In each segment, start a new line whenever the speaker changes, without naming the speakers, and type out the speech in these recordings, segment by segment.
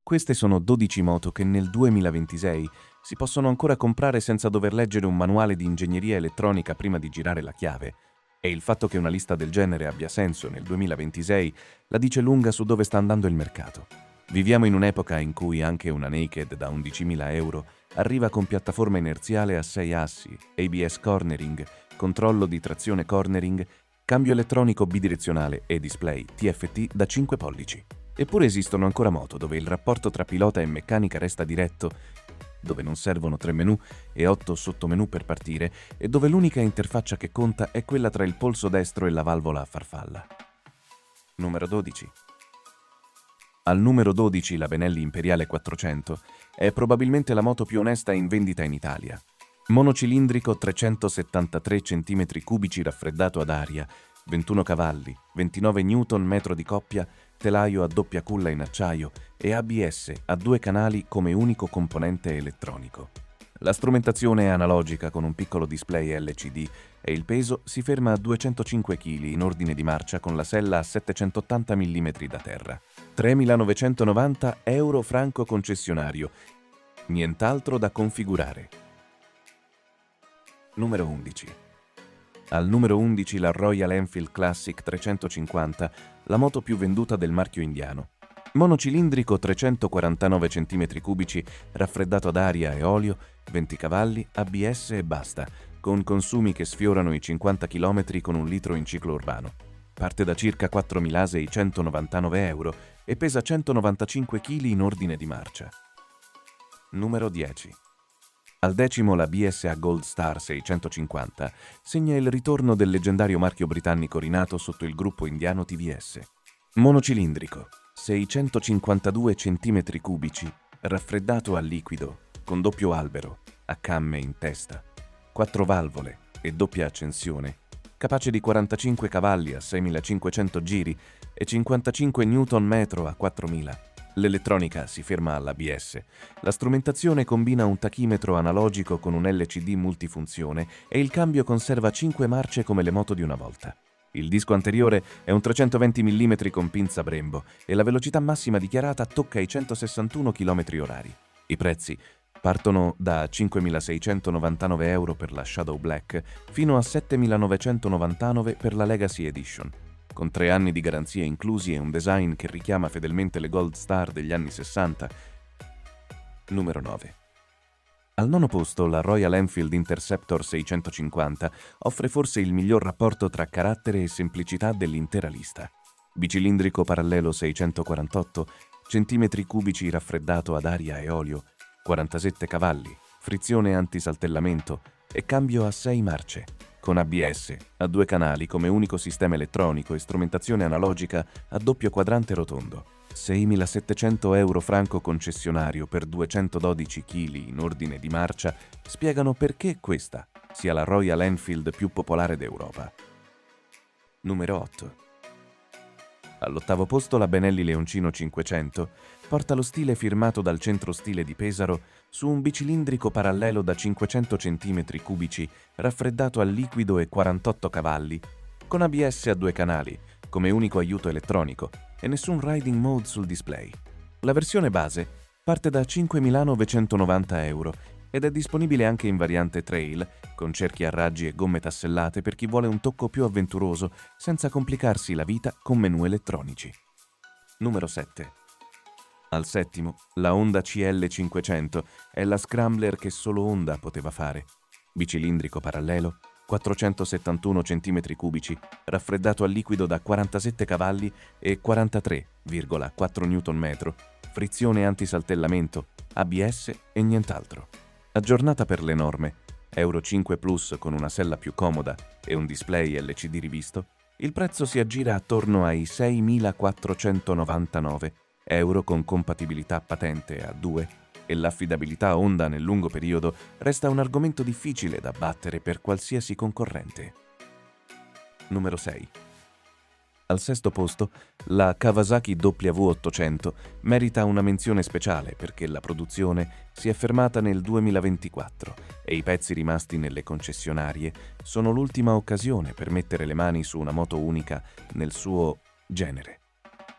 Queste sono 12 moto che nel 2026 si possono ancora comprare senza dover leggere un manuale di ingegneria elettronica prima di girare la chiave. E il fatto che una lista del genere abbia senso nel 2026 la dice lunga su dove sta andando il mercato. Viviamo in un'epoca in cui anche una naked da 11.000 euro arriva con piattaforma inerziale a 6 assi, ABS cornering, controllo di trazione cornering, cambio elettronico bidirezionale e display TFT da 5 pollici. Eppure esistono ancora moto dove il rapporto tra pilota e meccanica resta diretto, dove non servono 3 menu e 8 sottomenu per partire e dove l'unica interfaccia che conta è quella tra il polso destro e la valvola a farfalla. Numero 12. Al numero 12 la Benelli Imperiale 400 è probabilmente la moto più onesta in vendita in Italia. Monocilindrico 373 cm3 raffreddato ad aria, 21 cavalli, 29 Nm di coppia, telaio a doppia culla in acciaio e ABS a 2 canali come unico componente elettronico. La strumentazione è analogica con un piccolo display LCD e il peso si ferma a 205 kg in ordine di marcia con la sella a 780 mm da terra. 3.990 euro franco concessionario. Nient'altro da configurare. Numero 11. Al numero 11 la Royal Enfield Classic 350, la moto più venduta del marchio indiano. Monocilindrico 349 cm3, raffreddato ad aria e olio, 20 cavalli, ABS e basta, con consumi che sfiorano i 50 km con 1 litro in ciclo urbano. Parte da circa 4.699 euro e pesa 195 kg in ordine di marcia. Numero 10. Al decimo la BSA Gold Star 650 segna il ritorno del leggendario marchio britannico rinato sotto il gruppo indiano TVS. Monocilindrico, 652 cm3, raffreddato a liquido, con doppio albero, a camme in testa, 4 valvole e doppia accensione, capace di 45 cavalli a 6.500 giri e 55 Nm a 4.000. L'elettronica si ferma all'ABS. La strumentazione combina un tachimetro analogico con un LCD multifunzione e il cambio conserva 5 marce come le moto di una volta. Il disco anteriore è un 320 mm con pinza Brembo e la velocità massima dichiarata tocca i 161 km/h. I prezzi partono da 5.699 euro per la Shadow Black fino a 7.999 per la Legacy Edition, con 3 anni di garanzia inclusi e un design che richiama fedelmente le Gold Star degli anni 60. Numero 9. Al nono posto la Royal Enfield Interceptor 650 offre forse il miglior rapporto tra carattere e semplicità dell'intera lista. Bicilindrico parallelo 648 cm3 raffreddato ad aria e olio, 47 cavalli, frizione antisaltellamento e cambio a 6 marce, con ABS a 2 canali come unico sistema elettronico e strumentazione analogica a doppio quadrante rotondo. 6.700 euro franco concessionario per 212 kg in ordine di marcia spiegano perché questa sia la Royal Enfield più popolare d'Europa. Numero 8. All'ottavo posto la Benelli Leoncino 500 porta lo stile firmato dal centro stile di Pesaro su un bicilindrico parallelo da 500 cm3 raffreddato a liquido e 48 cavalli, con ABS a 2 canali come unico aiuto elettronico e nessun riding mode sul display. La versione base parte da 5.990 euro ed è disponibile anche in variante trail, con cerchi a raggi e gomme tassellate per chi vuole un tocco più avventuroso senza complicarsi la vita con menu elettronici. Numero 7. Al settimo, la Honda CL500 è la scrambler che solo Honda poteva fare. Bicilindrico parallelo, 471 cm3, raffreddato a liquido da 47 cavalli e 43,4 Nm, frizione antisaltellamento, ABS e nient'altro. Aggiornata per le norme, Euro 5 Plus con una sella più comoda e un display LCD rivisto, il prezzo si aggira attorno ai 6.499 euro con compatibilità patente A2 e l'affidabilità Honda nel lungo periodo resta un argomento difficile da battere per qualsiasi concorrente. Numero 6. Al sesto posto, la Kawasaki W800 merita una menzione speciale perché la produzione si è fermata nel 2024 e i pezzi rimasti nelle concessionarie sono l'ultima occasione per mettere le mani su una moto unica nel suo genere.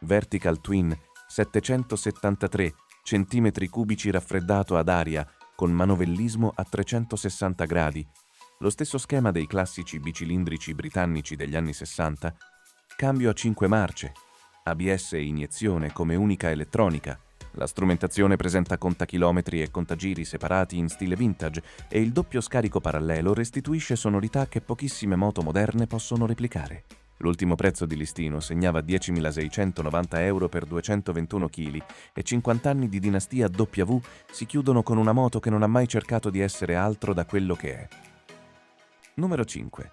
Vertical Twin 773 cm3 raffreddato ad aria con manovellismo a 360 gradi, lo stesso schema dei classici bicilindrici britannici degli anni 60, cambio a 5 marce, ABS e iniezione come unica elettronica. La strumentazione presenta contachilometri e contagiri separati in stile vintage e il doppio scarico parallelo restituisce sonorità che pochissime moto moderne possono replicare. L'ultimo prezzo di listino segnava 10.690 euro per 221 kg e 50 anni di dinastia W si chiudono con una moto che non ha mai cercato di essere altro da quello che è. Numero 5.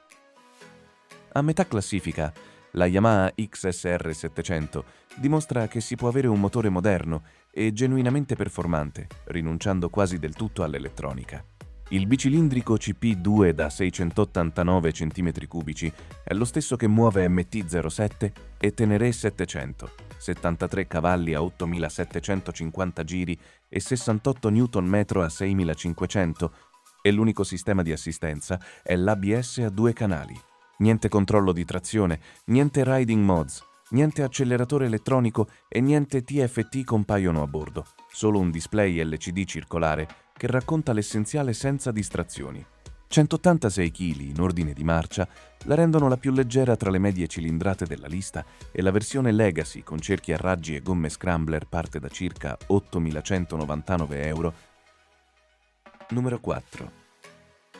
A metà classifica, la Yamaha XSR 700 dimostra che si può avere un motore moderno e genuinamente performante, rinunciando quasi del tutto all'elettronica. Il bicilindrico CP2 da 689 cm3 è lo stesso che muove MT-07 e Tenere 700, 73 cavalli a 8.750 giri e 68 Nm a 6.500, e l'unico sistema di assistenza è l'ABS a 2 canali. Niente controllo di trazione, niente riding mods, niente acceleratore elettronico e niente TFT compaiono a bordo, solo un display LCD circolare che racconta l'essenziale senza distrazioni. 186 kg in ordine di marcia la rendono la più leggera tra le medie cilindrate della lista e la versione Legacy con cerchi a raggi e gomme scrambler parte da circa 8.199 euro. Numero 4.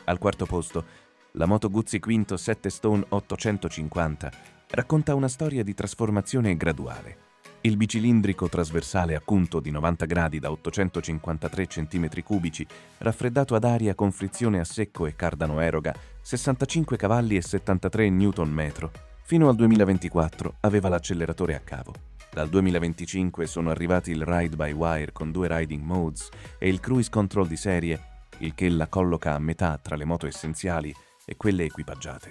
Al quarto posto, la Moto Guzzi Quinto 7 Stone 850 racconta una storia di trasformazione graduale. Il bicilindrico trasversale a cunto di 90 gradi da 853 cm3, raffreddato ad aria con frizione a secco e cardano eroga, 65 cavalli e 73 Nm, fino al 2024 aveva l'acceleratore a cavo. Dal 2025 sono arrivati il ride-by-wire con 2 riding modes e il cruise control di serie, il che la colloca a metà tra le moto essenziali e quelle equipaggiate.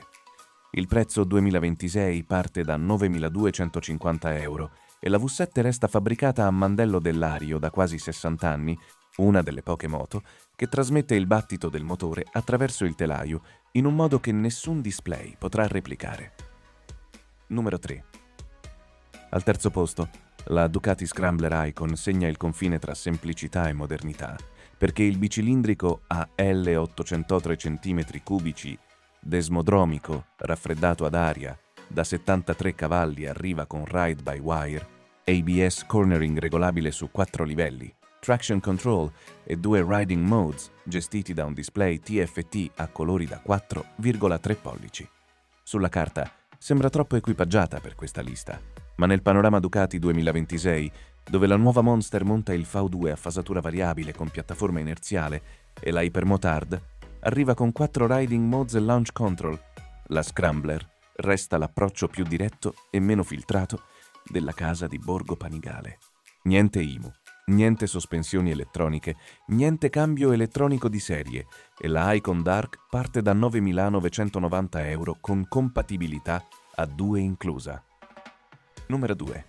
Il prezzo 2026 parte da 9.250 euro e la V7 resta fabbricata a mandello dell'ario da quasi 60 anni, una delle poche moto che trasmette il battito del motore attraverso il telaio in un modo che nessun display potrà replicare. Numero 3. Al terzo posto, la Ducati Scrambler Icon segna il confine tra semplicità e modernità, perché il bicilindrico a L803 cm3 desmodromico, raffreddato ad aria, da 73 cavalli arriva con ride-by-wire, ABS cornering regolabile su 4 livelli, traction control e 2 riding modes gestiti da un display TFT a colori da 4,3 pollici. Sulla carta sembra troppo equipaggiata per questa lista, ma nel panorama Ducati 2026, dove la nuova Monster monta il V2 a fasatura variabile con piattaforma inerziale e la Hypermotard arriva con 4 riding modes e launch control, la Scrambler resta l'approccio più diretto e meno filtrato della casa di Borgo Panigale. Niente IMU, niente sospensioni elettroniche, niente cambio elettronico di serie e la Icon Dark parte da 9.990 euro con compatibilità a 2 inclusa. Numero 2.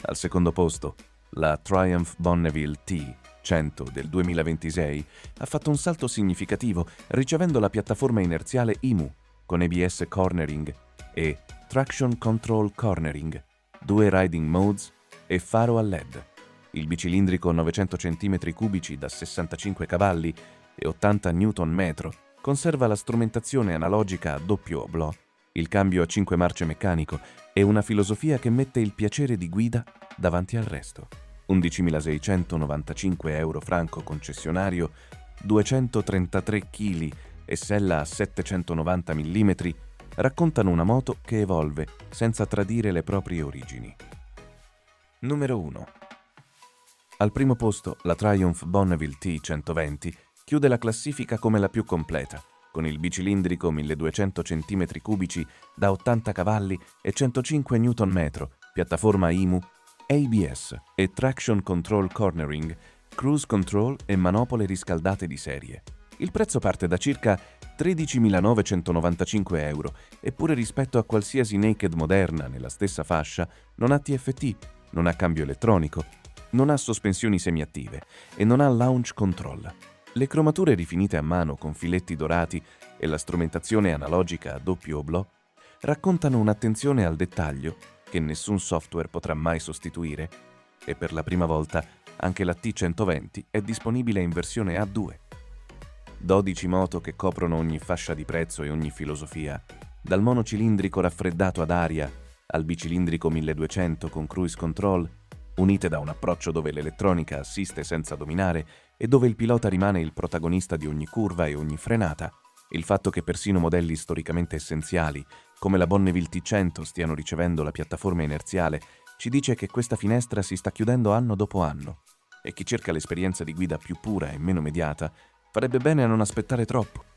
Al secondo posto, la Triumph Bonneville T100 del 2026 ha fatto un salto significativo ricevendo la piattaforma inerziale IMU con ABS cornering e traction control cornering, 2 riding modes e faro a LED. Il bicilindrico 900 cm3 da 65 cavalli e 80 Nm conserva la strumentazione analogica a doppio oblò, il cambio a 5 marce meccanico e una filosofia che mette il piacere di guida davanti al resto. 11.695 euro franco concessionario, 233 kg e sella a 790 mm raccontano una moto che evolve senza tradire le proprie origini. Numero 1. Al primo posto, la Triumph Bonneville T120 chiude la classifica come la più completa, con il bicilindrico 1200 cm3 da 80 cavalli e 105 Nm, piattaforma IMU, ABS e traction control cornering, cruise control e manopole riscaldate di serie. Il prezzo parte da circa 13.995 euro, eppure rispetto a qualsiasi naked moderna nella stessa fascia non ha TFT, non ha cambio elettronico, non ha sospensioni semiattive e non ha launch control. Le cromature rifinite a mano con filetti dorati e la strumentazione analogica a doppio oblò raccontano un'attenzione al dettaglio che nessun software potrà mai sostituire e per la prima volta Anche la T120 è disponibile in versione A2. 12 moto che coprono ogni fascia di prezzo e ogni filosofia, dal monocilindrico raffreddato ad aria al bicilindrico 1200 con cruise control, unite da un approccio dove l'elettronica assiste senza dominare e dove il pilota rimane il protagonista di ogni curva e ogni frenata. Il fatto che persino modelli storicamente essenziali, come la Bonneville T100, stiano ricevendo la piattaforma inerziale, ci dice che questa finestra si sta chiudendo anno dopo anno, e chi cerca l'esperienza di guida più pura e meno mediata farebbe bene a non aspettare troppo.